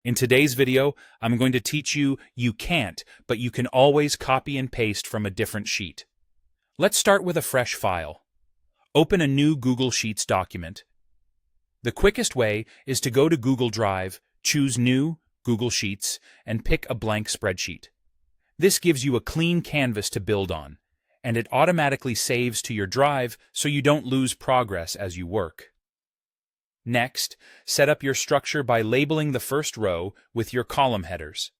In today's video, I'm going to teach you can't, but you can always copy and paste from a different sheet. Let's start with a fresh file. Open a new Google Sheets document. The quickest way is to go to Google Drive, choose New, Google Sheets, and pick a blank spreadsheet. This gives you a clean canvas to build on, and it automatically saves to your drive so you don't lose progress as you work. Next, set up your structure by labeling the first row with your column headers.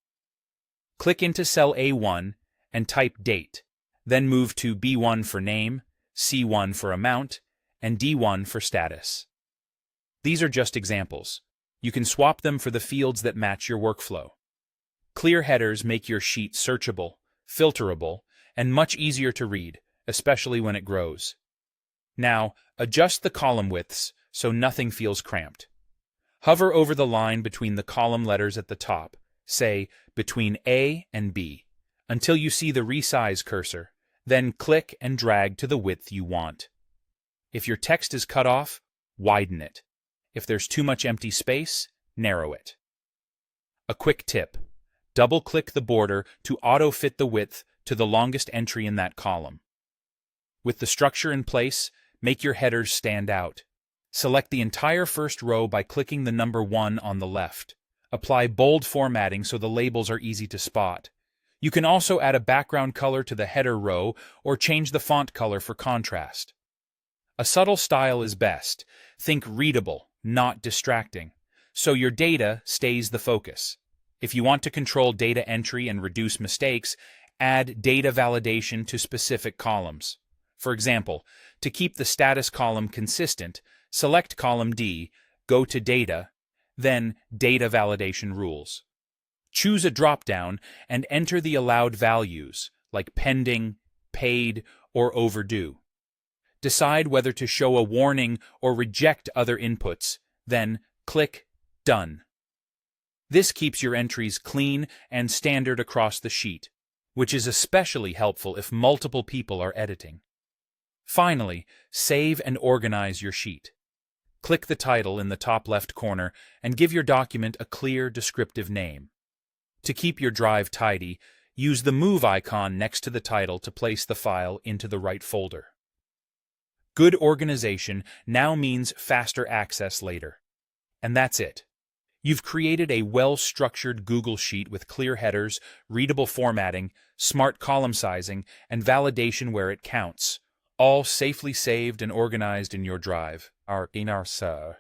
Click into cell A1 and type Date, then move to B1 for Name, C1 for Amount, and D1 for Status. These are just examples. You can swap them for the fields that match your workflow. Clear headers make your sheet searchable, filterable, and much easier to read, especially when it grows. Now, adjust the column widths so nothing feels cramped. Hover over the line between the column letters at the top, say between A and B, until you see the resize cursor, then click and drag to the width you want. If your text is cut off, widen it. If there's too much empty space, narrow it. A quick tip: double-click the border to auto-fit the width to the longest entry in that column. With the structure in place, make your headers stand out. Select the entire first row by clicking the number 1 on the left. Apply bold formatting so the labels are easy to spot. You can also add a background color to the header row or change the font color for contrast. A subtle style is best. Think readable, not distracting, so your data stays the focus. If you want to control data entry and reduce mistakes, add data validation to specific columns. For example, to keep the status column consistent, select column D, go to Data, then Data Validation Rules. Choose a drop-down and enter the allowed values, like pending, paid, or overdue. Decide whether to show a warning or reject other inputs, then click Done. This keeps your entries clean and standard across the sheet, which is especially helpful if multiple people are editing. Finally, save and organize your sheet. Click the title in the top left corner and give your document a clear, descriptive name. To keep your drive tidy, use the Move icon next to the title to place the file into the right folder. Good organization now means faster access later. And that's it. You've created a well-structured Google Sheet with clear headers, readable formatting, smart column sizing, and validation where it counts, all safely saved and organized in your drive. Our sir.